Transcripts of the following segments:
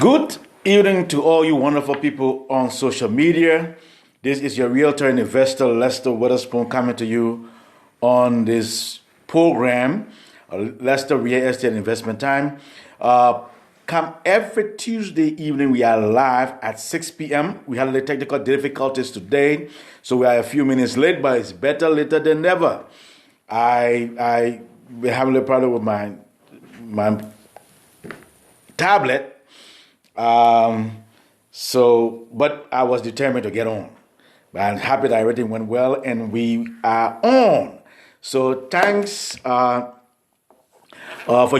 Good evening to all you wonderful people on social media. This is your realtor and investor Lester Witherspoon coming to you on this program, Lester Real Estate Investment Time. Come every Tuesday evening. We are live at 6 p.m. We had a little technical difficulties today, so we are a few minutes late, but it's better later than never. I been having a problem with my tablet. But I was determined to get on. But I'm happy that everything went well and we are on. So thanks for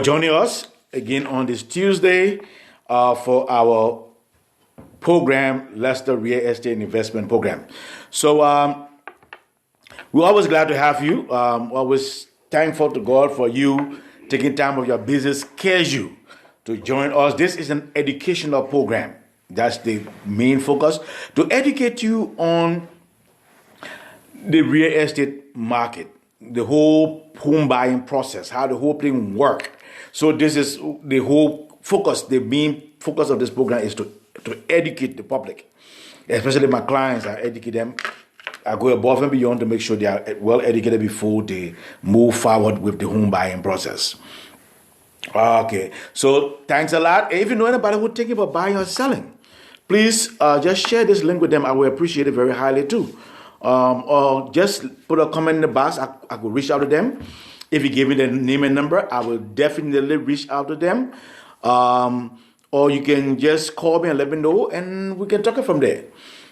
joining us again on this Tuesday for our program, Lester Real Estate Investment Program. So we're always glad to have you. Always thankful to God for you taking time of your busy schedule to join us. This is an educational program. That's the main focus, to educate you on the real estate market, the whole home buying process, how the whole thing works. So this is the whole focus. The main focus of this program is to educate the public, especially my clients. I educate them. I go above and beyond to make sure they are well educated before they move forward with the home buying process. Okay, so thanks a lot. If you know anybody who's thinking about buying or selling, please just share this link with them. I will appreciate it very highly too. Or just put a comment in the box. I could reach out to them. If you give me the name and number, I will definitely reach out to them. Or you can just call me and let me know, and we can talk it from there.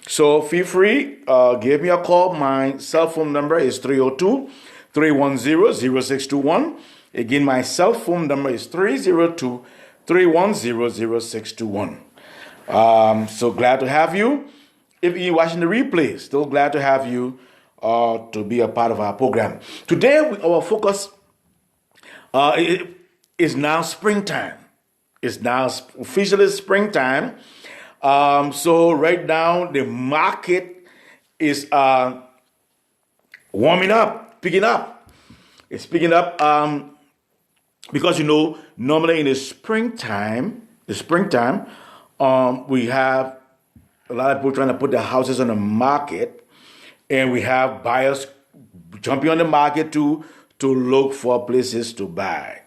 So feel free, give me a call. My cell phone number is 302-310-0621. Again, my cell phone number is 302-310-0621. So glad to have you. If you're watching the replay, still glad to have you to be a part of our program. Today, our focus is now springtime. It's now officially springtime. So right now, the market is warming up, picking up. It's picking up. Because normally in the springtime, we have a lot of people trying to put their houses on the market, and we have buyers jumping on the market to look for places to buy.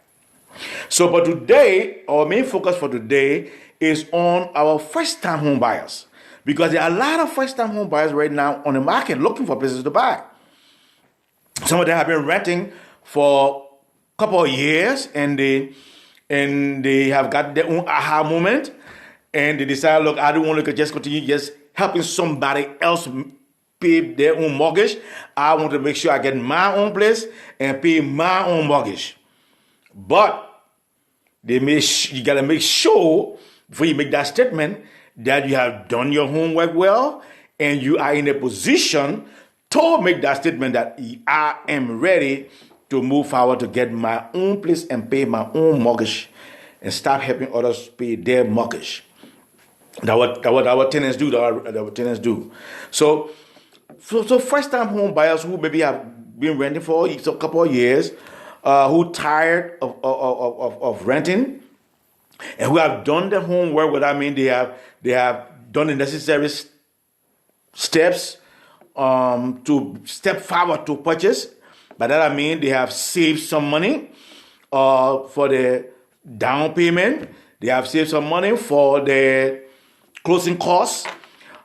So, but today, our main focus for today is on our first-time home buyers, because there are a lot of first-time home buyers right now on the market looking for places to buy. Some of them have been renting for couple of years, and they have got their own aha moment, and they decide, look, I don't want to just continue just helping somebody else pay their own mortgage. I want to make sure I get my own place and pay my own mortgage. But you got to make sure before you make that statement that you have done your homework well, and you are in a position to make that statement that I am ready to move forward to get my own place and pay my own mortgage and start helping others pay their mortgage. That's what our tenants do. So first-time home buyers who maybe have been renting for a couple of years, who tired of renting, and who have done their homework. What I mean, they have done the necessary steps to step forward to purchase. By that I mean they have saved some money for the down payment. They have saved some money for the closing costs.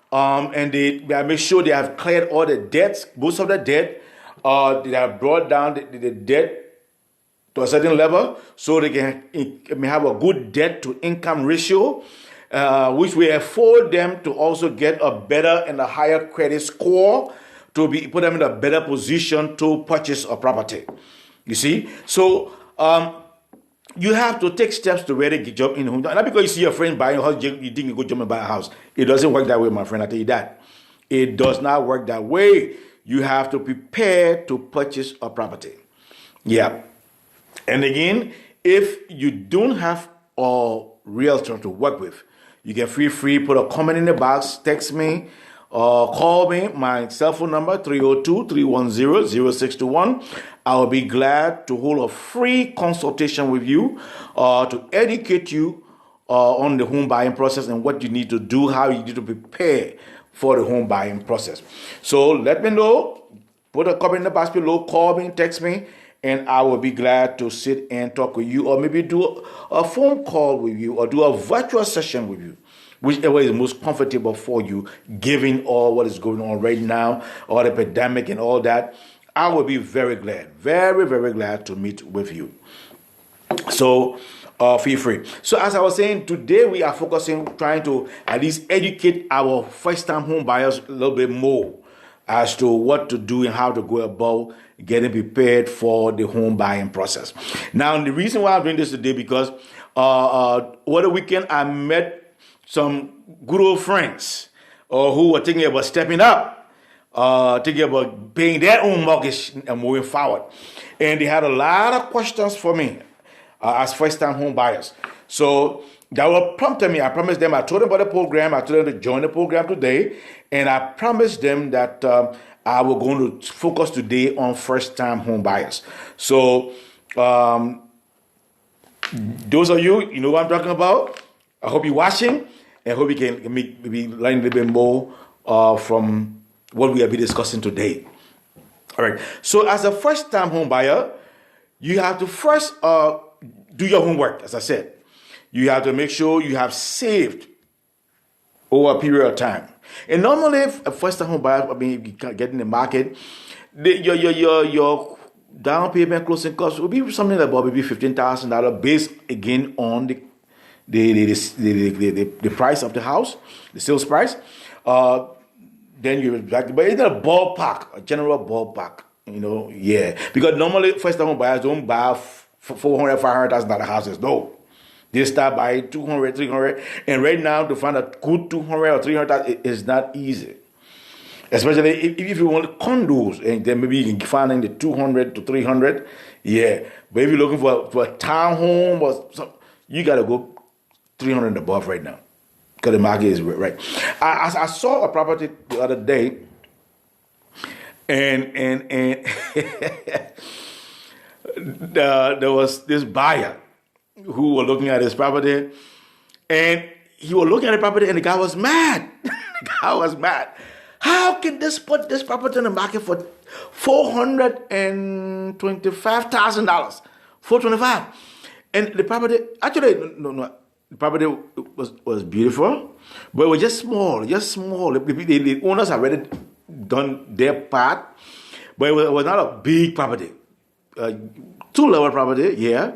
And they make sure they have cleared all the debts, most of the debt. They have brought down the debt to a certain level so they can have a good debt to income ratio, which will afford them to also get a better and a higher credit score, to put them in a better position to purchase a property. You see? So you have to take steps to really jump in home. Not because you see your friend buying a house, you think you go jump and buy a house. It doesn't work that way, my friend. I tell you that. It does not work that way. You have to prepare to purchase a property. Yeah. And again, if you don't have a realtor to work with, you can feel free, put a comment in the box, text me, call me. My cell phone number, 302-310-0621. I'll be glad to hold a free consultation with you to educate you on the home buying process and what you need to do, how you need to prepare for the home buying process. So let me know. Put a comment in the box below. Call me, text me, and I will be glad to sit and talk with you, or maybe do a phone call with you, or do a virtual session with you, whichever is most comfortable for you, given all what is going on right now, or the pandemic and all that. I will be very glad, very, very glad to meet with you. So feel free. So as I was saying, today we are focusing, trying to at least educate our first-time home buyers a little bit more as to what to do and how to go about getting prepared for the home buying process. Now, the reason why I'm doing this today, because over the weekend I met some good old friends who were thinking about stepping up, thinking about paying their own mortgage and moving forward. And they had a lot of questions for me as first-time home buyers. So that will prompt me. I promised them, I told them about the program. I told them to join the program today. And I promised them that I will going to focus today on first-time home buyers. So those of you, you know what I'm talking about. I hope you're watching, and hope you can maybe learn a little bit more from what we will be discussing today. All right. So as a first-time home buyer, you have to first do your homework, as I said. You have to make sure you have saved over a period of time. And normally, if a first-time home buyer, you get in the market, your down payment closing costs will be something like about maybe $15,000, based again on the price of the house, the sales price. Then you but in a ballpark, a general ballpark, yeah. Because normally first-time home buyers don't buy $400,000, $500,000 houses. No. They start by 200, 300, and right now to find a good 200 or 300 is not easy. Especially if you want condos, and then maybe you can find in the 200 to 300, yeah. But if you're looking for a townhome or something, you gotta go 300 and above right now, because the market is right. I saw a property the other day, and there was this buyer who were looking at his property, and he was looking at the property, and the guy was mad. The guy was mad. How can this put this property in the market for $425,000? $425,000, and the property actually no. The property was beautiful, but it was just small. The owners have already done their part, but it was not a big property. 2-level property, yeah.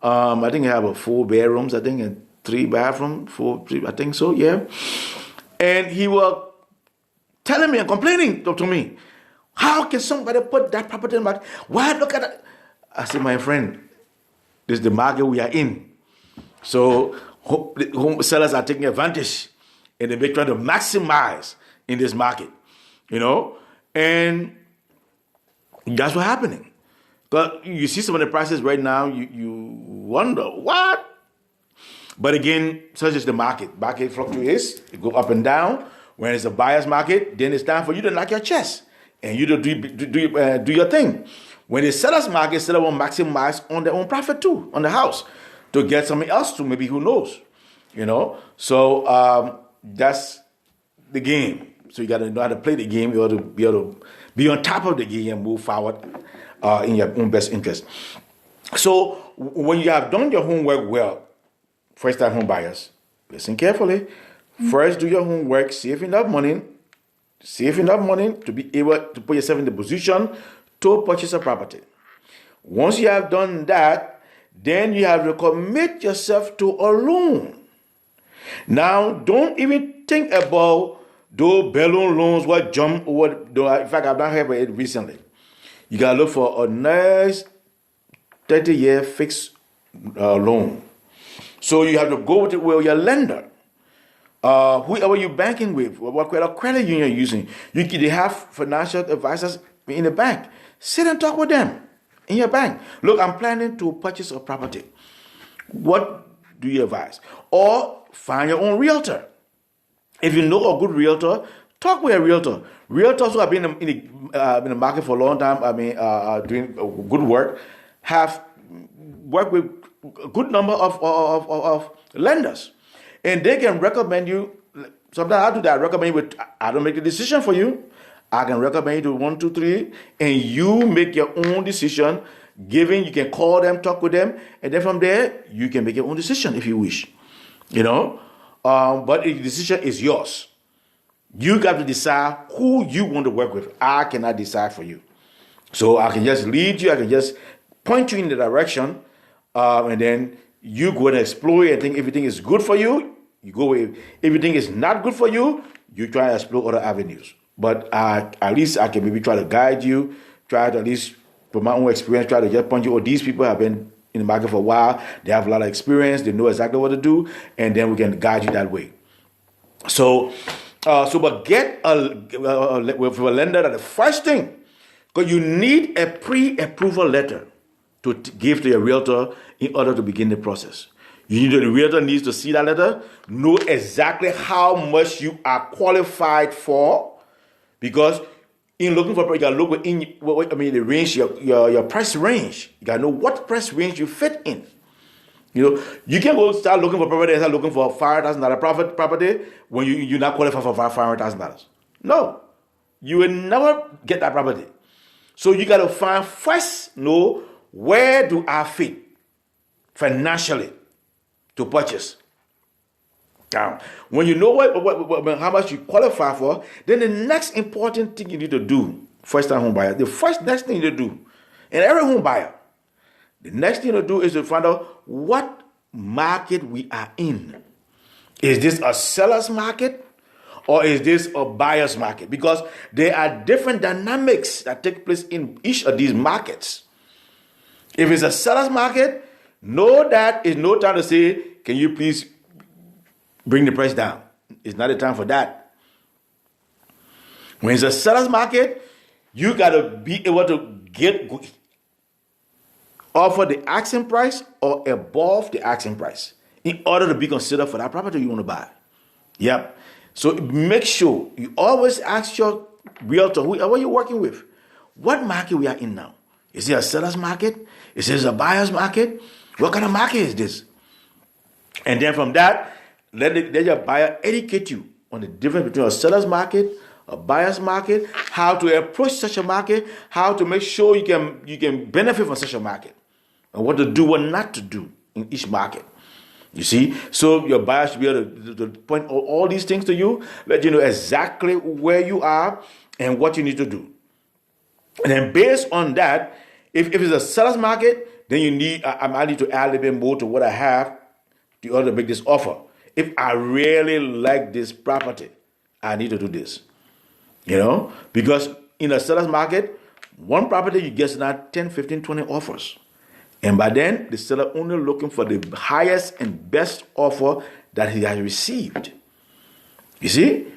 I think I have 4 bedrooms, and 3 bathrooms, 3, I think so, yeah. And he was telling me and complaining to me, how can somebody put that property in the market? Why look at that? I said, my friend, this is the market we are in. So home sellers are taking advantage, and they're trying to maximize in this market, and that's what's happening. But you see some of the prices right now, you wonder, what? But again, such is the market. Market fluctuates, it go up and down. When it's a buyer's market, then it's time for you to knock your chest, and you to do your thing. When it's seller's market, seller will maximize on their own profit too, on the house, to get something else to, maybe, who knows, So that's the game. So you got to know how to play the game. You ought to be able to be on top of the game and move forward in your own best interest. So when you have done your homework well, first-time home buyers, listen carefully. First, do your homework, save enough money to be able to put yourself in the position to purchase a property. Once you have done that, then you have to commit yourself to a loan. Now, don't even think about those balloon loans, what jump over. In fact, I've not heard about it recently. You got to look for a nice 30-year fixed loan. So you have to go with your lender. Whoever you're banking with, what credit union you're using. They have financial advisors in the bank. Sit and talk with them in your bank. Look, I'm planning to purchase a property. What do you advise? Or find your own realtor. If you know a good realtor, talk with a realtor. Realtors who have been in the market for a long time, doing good work, have worked with a good number of lenders, and they can recommend you. Sometimes I do that. I recommend you, I don't make the decision for you. I can recommend you to 1, 2, 3, and you make your own decision. You can call them, talk with them, and then from there you can make your own decision if you wish. But the decision is yours. You got to decide who you want to work with. I cannot decide for you. So I can just lead you. I can just point you in the direction, and then you go and explore it. I think everything is good for you. You go with everything is not good for you. You try to explore other avenues. But at least I can maybe try to guide you. Try to at least, from my own experience, try to just point you. Oh, these people have been in the market for a while. They have a lot of experience. They know exactly what to do, and then we can guide you that way. But get with a lender. That the first thing, because you need a pre-approval letter to give to your realtor in order to begin the process. The realtor needs to see that letter, know exactly how much you are qualified for, because in looking for, you got to look within, the range, your price range. You got to know what price range you fit in. You can't go start looking for property and start looking for $500,000 property when you're not qualified for $500,000. No, you will never get that property. So you got to know where do I fit financially to purchase. Now, when you know how much you qualify for, then the next important thing you need to do, first-time home buyer, next thing you need to do, and every home buyer, the next thing to do is to find out what market we are in. Is this a seller's market or is this a buyer's market? Because there are different dynamics that take place in each of these markets. If it's a seller's market, know that it's no time to say, can you please bring the price down? It's not the time for that. When it's a seller's market, you got to be able to offer the asking price or above the asking price in order to be considered for that property you want to buy. Yep. So make sure you always ask your realtor, whoever you're working with, what market we are in now. Is it a seller's market? Is it a buyer's market? What kind of market is this? And then from that, let your buyer educate you on the difference between a seller's market, a buyer's market, how to approach such a market, how to make sure you can benefit from such a market, and what to do, what not to do in each market. You see? So your buyer should be able to point all these things to you, let you know exactly where you are and what you need to do. And then based on that, if it's a seller's market, then I need to add a little bit more to what I have in order to make this offer. If I really like this property, I need to do this. Because in a seller's market, one property you get now 10, 15, 20 offers. And by then, the seller only looking for the highest and best offer that he has received. You see?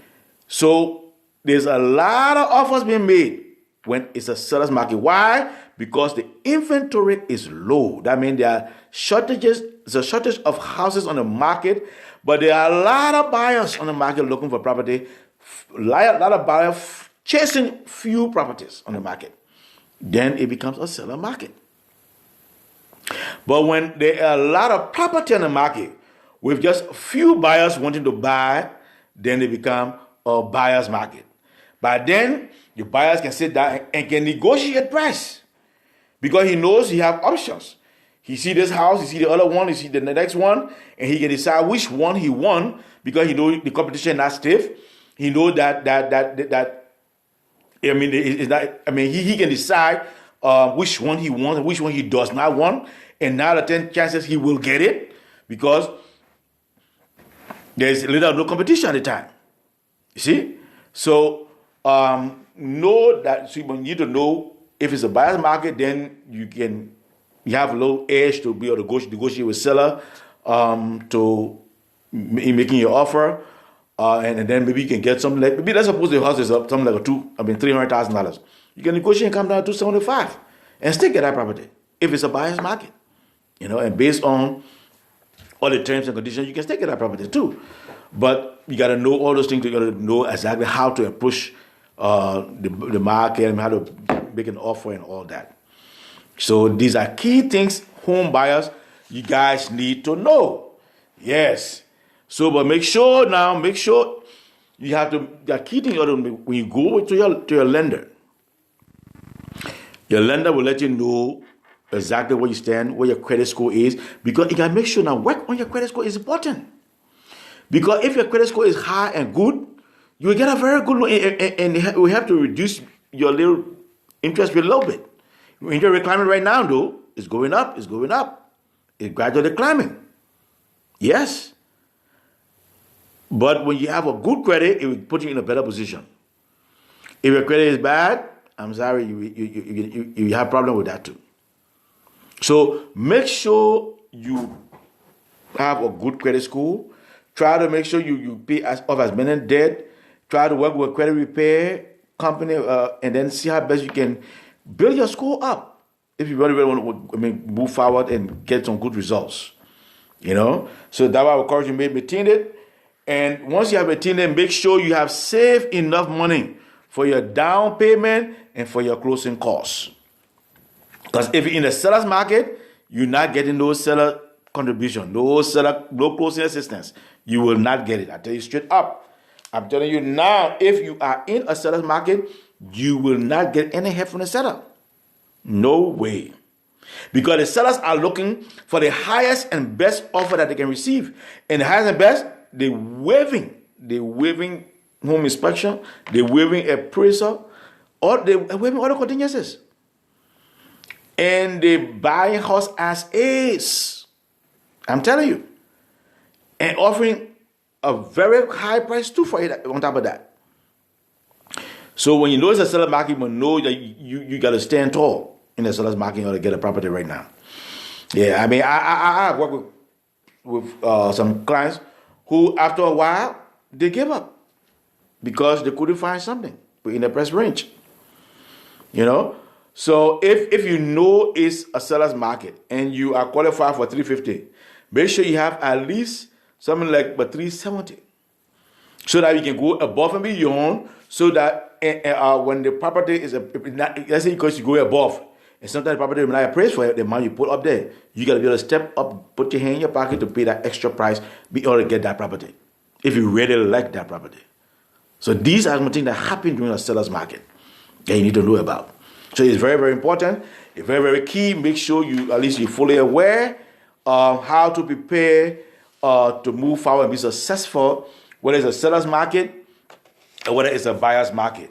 So there's a lot of offers being made when it's a seller's market. Why? Because the inventory is low. That means there are shortages. There's a shortage of houses on the market, but there are a lot of buyers on the market looking for property. A lot of buyers chasing few properties on the market. Then it becomes a seller market. But when there are a lot of property on the market with just few buyers wanting to buy, then it become a buyer's market. By then, the buyers can sit down and can negotiate price because he knows he have options. He see this house, he see the other one, he see the next one, and he can decide which one he want because he knows the competition is not stiff. He knows he can decide which one he wants and which one he does not want. And now the 10 chances he will get it because there's no competition at the time. You see? So know that. So you need to know if it's a buyer's market, then you have a little edge to be able to negotiate with seller to making your offer. And then maybe you can get something like, maybe let's suppose the house is up something like $300,000. You can negotiate and come down to $275,000 and still get that property if it's a buyer's market. And based on all the terms and conditions, you can still get that property too. But you got to know all those things. You got to know exactly how to approach the market and how to make an offer and all that. So these are key things home buyers You guys need to know. Yes. So, but make sure you have to, the key thing when you go to your lender, your lender will let you know exactly where you stand, where your credit score is, because you can make sure now work on your credit score is important. Because if your credit score is high and good, you will get a very good loan, and we have to reduce your little interest rate a little bit. Interest rate climbing right now, though, is going up, it's gradually climbing. Yes. But when you have a good credit, it will put you in a better position. If your credit is bad, I'm sorry, you have a problem with that too. So make sure you have a good credit score. Try to make sure you pay off as many debt. Try to work with a credit repair company, and then see how best you can build your score up. If you really want to move forward and get some good results. So that's why I encourage you to maintain it. And once you have maintained it, make sure you have saved enough money for your down payment and for your closing costs. Because if you're in the seller's market, you're not getting no seller contribution, no closing assistance. You will not get it. I tell you straight up. I'm telling you now, if you are in a seller's market, you will not get any help from the seller. No way. Because the sellers are looking for the highest and best offer that they can receive. And the highest and best, they're waiving home inspection, they're waiving appraisal, or they're waiving other contingencies. And they buy house as is. I'm telling you. And offering a very high price too for it on top of that. So when you know it's a seller's market, you know that you got to stand tall in the seller's market in order to get a property right now. Yeah, I mean, I work with some clients who, after a while, they give up because they couldn't find something in the price range. So if you know it's a seller's market and you are qualified for $350, make sure you have at least something like $370, so that you can go above and beyond. So that when the property is let's say because you go above, and sometimes the property will not appraise for the amount you put up there, you got to be able to step up, put your hand in your pocket to pay that extra price in order to get that property, if you really like that property. So these are some things that happen during a seller's market that you need to know about. So it's very, very important. It's very, very key. Make sure at least you're fully aware of how to prepare to move forward and be successful, whether it's a seller's market or whether it's a buyer's market.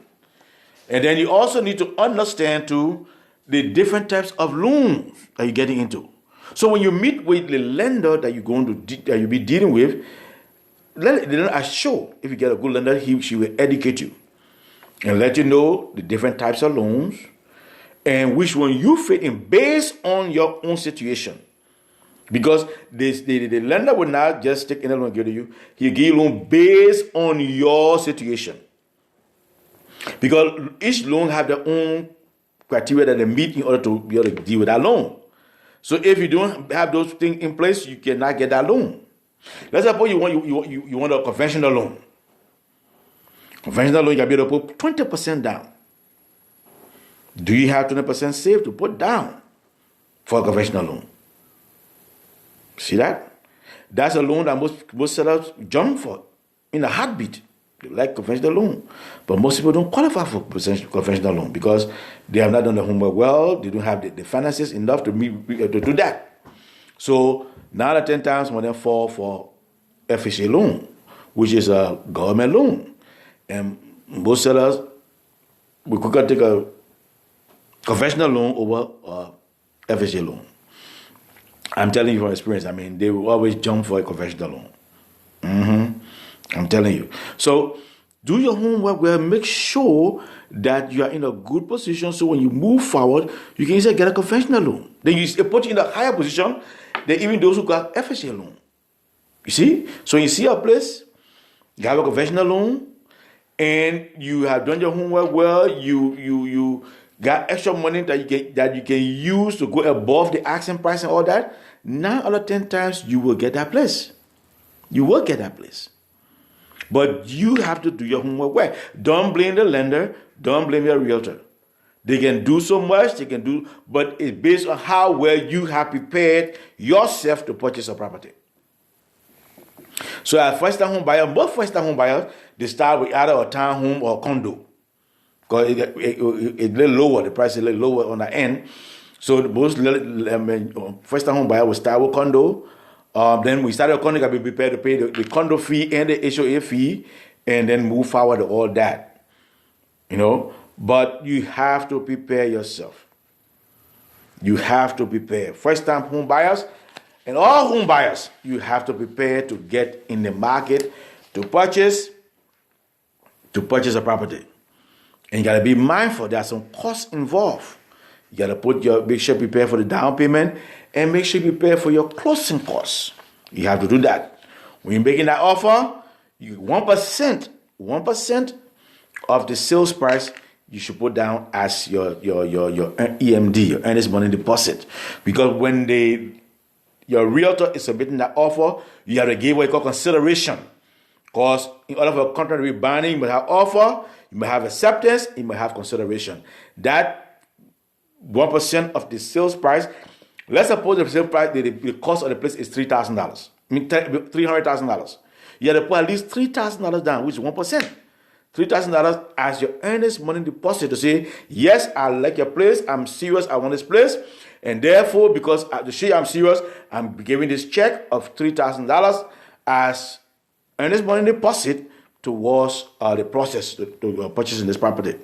And then you also need to understand too the different types of loans that you're getting into. So when you meet with the lender that you'll be dealing with, let the lender assure, if you get a good lender, she will educate you and let you know the different types of loans and which one you fit in based on your own situation. Because the lender will not just take any loan and give to you. He'll give you a loan based on your situation. Because each loan have their own criteria that they meet in order to be able to deal with that loan. So if you don't have those things in place, you cannot get that loan. Let's suppose you want a conventional loan. Conventional loan, you can be able to put 20% down. Do you have 20% saved to put down for a conventional loan? See that? That's a loan that most sellers jump for in a heartbeat. They like conventional loan. But most people don't qualify for conventional loan because they have not done the homework well. They don't have the finances enough to do that. So 9 out of 10 times more than fall for FHA loan, which is a government loan. And most sellers will quickly take a conventional loan over FHA loan. I'm telling you from experience. I mean, they will always jump for a conventional loan. I'm telling you. So do your homework well. Make sure that you are in a good position so when you move forward, you can easily get a conventional loan. Then you put you in a higher position than even those who got FHA loan. You see? So you see a place, you have a conventional loan, and you have done your homework well. You got extra money that you can use to go above the asking price and all that. 9 out of 10 times you will get that place. You will get that place. But you have to do your homework well. Don't blame the lender. Don't blame your realtor. They can do so much, but it's based on how well you have prepared yourself to purchase a property. So as first-time home buyer, most first-time home buyers, they start with either a townhome or a condo. Because it's a little lower, the price is a little lower on the end. So most first-time home buyer will start with condo. Then we started a condo, got to be prepared to pay the condo fee and the HOA fee, and then move forward to all that. But you have to prepare yourself. You have to prepare. First-time home buyers and all home buyers, you have to prepare to get in the market to purchase a property. And you got to be mindful there's some costs involved. You got to make sure you prepare for the down payment and make sure you prepare for your closing costs. You have to do that. When you're making that offer, 1% of the sales price you should put down as your EMD, your earnest money deposit. Because when your realtor is submitting that offer, you have to give what you call consideration. Because in order for a contract to be binding, you may have offer, you may have acceptance, you may have consideration. That 1% of the sales price, let's suppose the sales price, the cost of the place is $3,000. $300,000. You have to put at least $3,000 down, which is 1%. $3,000 as your earnest money deposit to say, yes, I like your place, I'm serious, I want this place, and therefore, because to show you I'm serious, I'm giving this check of $3,000 as earnest money deposit towards the process to purchasing this property.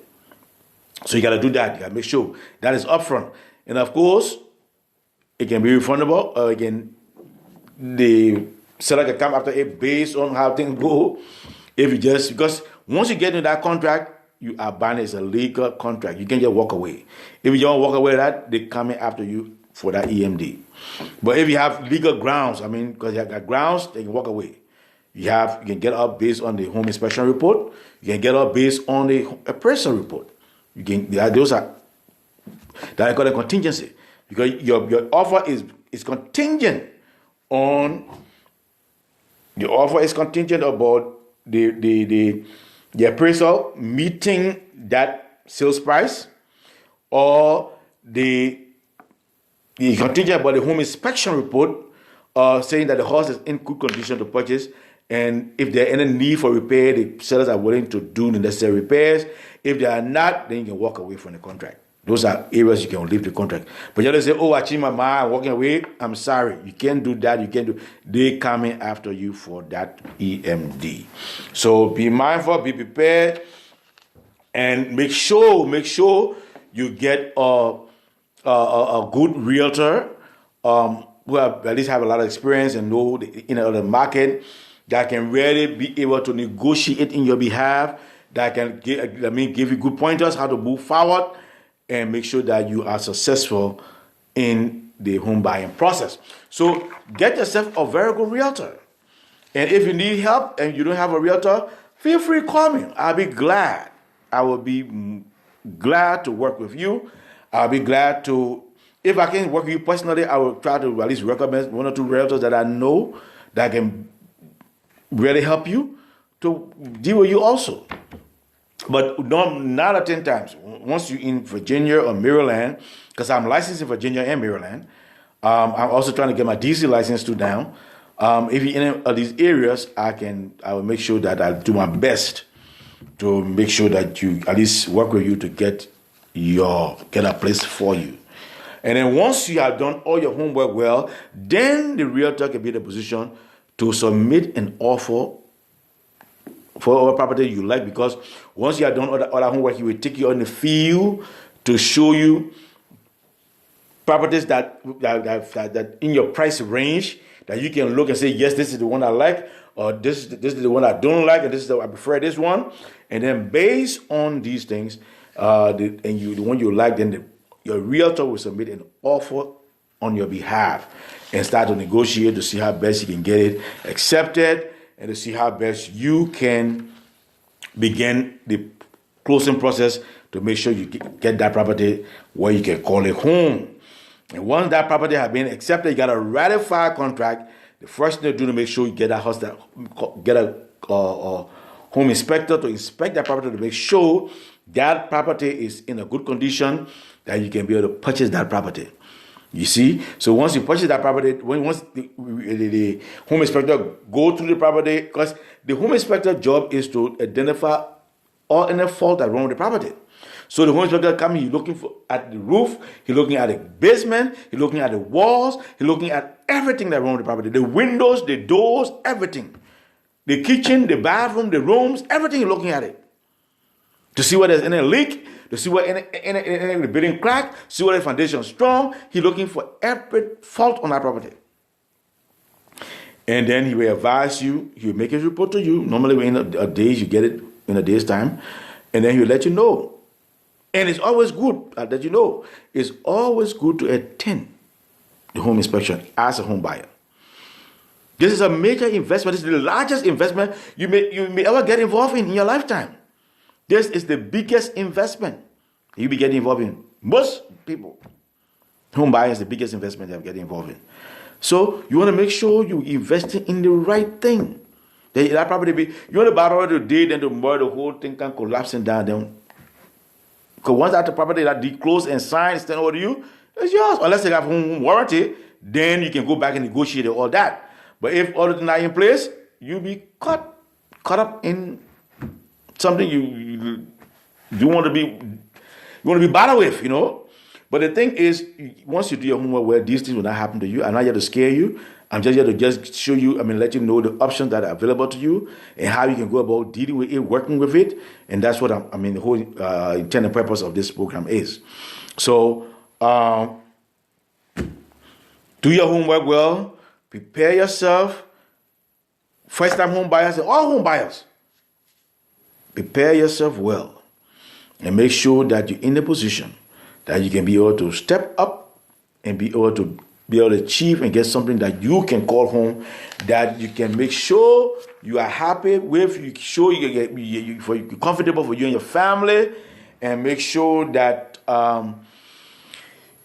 So you got to do that. You got to make sure that is upfront, and of course, it can be refundable, or the seller can come after it based on how things go. Because once you get into that contract, you are bound. It's a legal contract. You can't just walk away. If you don't walk away, they're coming after you for that EMD. But if you have legal grounds, because you have got grounds, they can walk away. You can get up based on the home inspection report. You can get up based on the appraisal report. Those are that I call a contingency, because your offer is contingent on about the appraisal meeting that sales price, or the contingent about the home inspection report saying that the house is in good condition to purchase, and if there are any need for repair, the sellers are willing to do the necessary repairs. If they are not, then you can walk away from the contract. Those are areas you can leave the contract. But you don't say, I changed my mind, I'm walking away. I'm sorry. You can't do that. They coming after you for that EMD. So be mindful, be prepared, and make sure you get a good realtor who at least have a lot of experience and know the market, that can really be able to negotiate in your behalf, that can give you good pointers how to move forward, and make sure that you are successful in the home buying process. So get yourself a very good realtor. And if you need help and you don't have a realtor, feel free to call me. I'll be glad. I will be glad to work with you. I'll be glad to, if I can work with you personally, I will try to at least recommend 1 or 2 realtors that I know that can really help you to deal with you also. But not at 10 times. Once you're in Virginia or Maryland, because I'm licensed in Virginia and Maryland, I'm also trying to get my DC license too down. If you're in any of these areas, I will make sure that I do my best to make sure that you at least work with you to get a place for you. And then once you have done all your homework well, then the realtor can be in a position to submit an offer for a property you like, because once you have done all that homework, he will take you on the field to show you properties that in your price range, that you can look and say, yes, this is the one I like, or this is the one I don't like, and I prefer this one. And then based on these things, the one you like, then your realtor will submit an offer on your behalf and start to negotiate to see how best you can get it accepted, and to see how best you can begin the closing process to make sure you get that property where you can call it home. And once that property has been accepted, you got a ratified contract. The first thing to do to make sure you get that house, get a home inspector to inspect that property to make sure that property is in a good condition, that you can be able to purchase that property. You see, so once you purchase that property, once the home inspector go through the property, because the home inspector job is to identify all any fault that wrong with the property. So the home inspector coming, he's looking at the roof, he's looking at the basement, he's looking at the walls, he's looking at everything that wrong with the property, the windows, the doors, everything, the kitchen, the bathroom, the rooms, everything. He's looking at it to see whether there's any leak, to see where any building crack, see whether the foundation is strong. He's looking for every fault on that property. And then he will advise you, he will make a report to you. Normally within a day, you get it in a day's time. And then he will let you know. And it's always good that you know. It's always good to attend the home inspection as a home buyer. This is a major investment. This is the largest investment you may ever get involved in your lifetime. This is the biggest investment you'll be getting involved in. Most people, home buyers, the biggest investment they're getting involved in. So you want to make sure you're investing in the right thing. That property you want to buy it today, then tomorrow the whole thing can collapse and down. Because once that property that they close and sign, stand over to you, it's yours. Unless they have home warranty, then you can go back and negotiate all that. But if all of them are in place, you'll be caught up in something you want to be bothered with, you know. But the thing is, once you do your homework, where these things will not happen to you, I'm not here to scare you. I'm just here to just show you, let you know the options that are available to you and how you can go about dealing with it, working with it. And that's what the whole intent and purpose of this program is. So, do your homework well, prepare yourself. First-time home buyers and all home buyers, prepare yourself well and make sure that you're in a position that you can be able to step up and be able to achieve and get something that you can call home, that you can make sure you are happy with, you sure you're comfortable for you and your family, and make sure that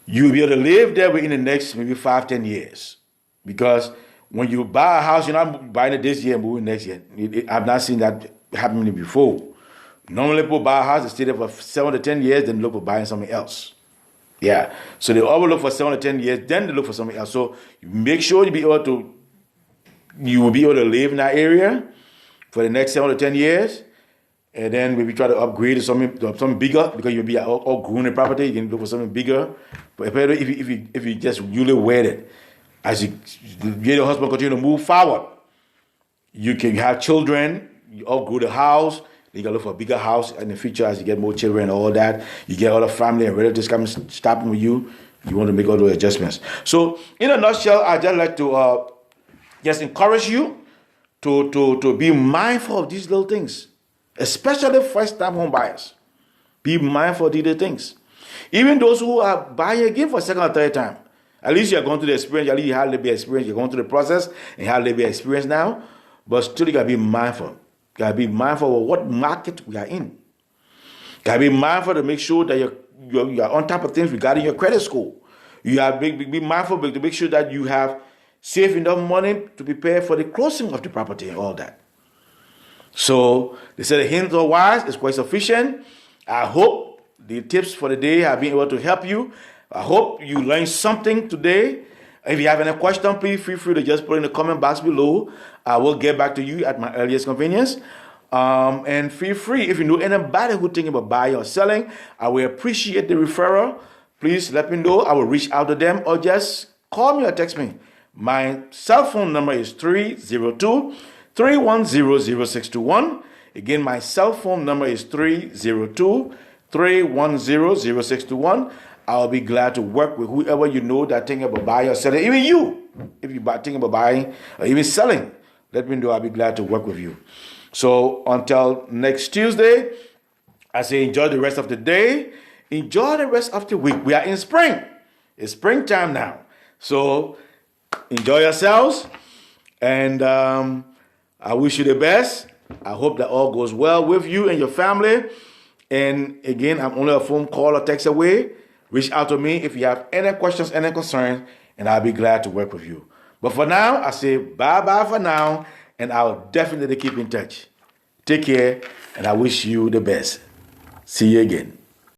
you'll be able to live there within the next maybe 5-10 years. Because when you buy a house, you're not buying it this year and moving next year. I've not seen that happening before. Normally people buy a house, they stay there for 7 to 10 years, then look for buying something else. Yeah. So they always look for 7 to 10 years, then they look for something else. So make sure you will be able to live in that area for the next 7 to 10 years. And then maybe try to upgrade to something bigger, because you'll be all grown in property. You can look for something bigger. But if you just newly wedded, as you your husband continue to move forward, you can have children, you outgrow the house. You can look for a bigger house in the future as you get more children and all that. You get all the family and relatives coming stopping with you. You want to make all those adjustments. So, in a nutshell, I'd just like to just encourage you to be mindful of these little things, especially first-time home buyers. Be mindful of these little things. Even those who are buying again for a second or third time, at least you are going through the experience. At least you have a little bit of experience. You're going through the process and you have a little bit of experience now. But still, you got to be mindful. You got to be mindful of what market we are in. You got to be mindful to make sure that you're on top of things regarding your credit score. You have to be mindful to make sure that you have saved enough money to prepare for the closing of the property and all that. So they said the hints or wise is quite sufficient. I hope the tips for the day have been able to help you. I hope you learned something today. If you have any question, please feel free to just put in the comment box below. I will get back to you at my earliest convenience. And feel free, if you know anybody who's thinking about buying or selling, I will appreciate the referral. Please let me know. I will reach out to them, or just call me or text me. My cell phone number is 302-310-0621. Again, my cell phone number is 302-310-0621. I'll be glad to work with whoever you know that thinking about buying or selling. Even you, if you're thinking about buying or even selling, let me know. I'll be glad to work with you. So until next Tuesday, I say enjoy the rest of the day. Enjoy the rest of the week. We are in spring. It's springtime now. So enjoy yourselves. And I wish you the best. I hope that all goes well with you and your family. And again, I'm only a phone call or text away. Reach out to me if you have any questions, any concerns, and I'll be glad to work with you. But for now, I say bye-bye for now, and I'll definitely keep in touch. Take care, and I wish you the best. See you again.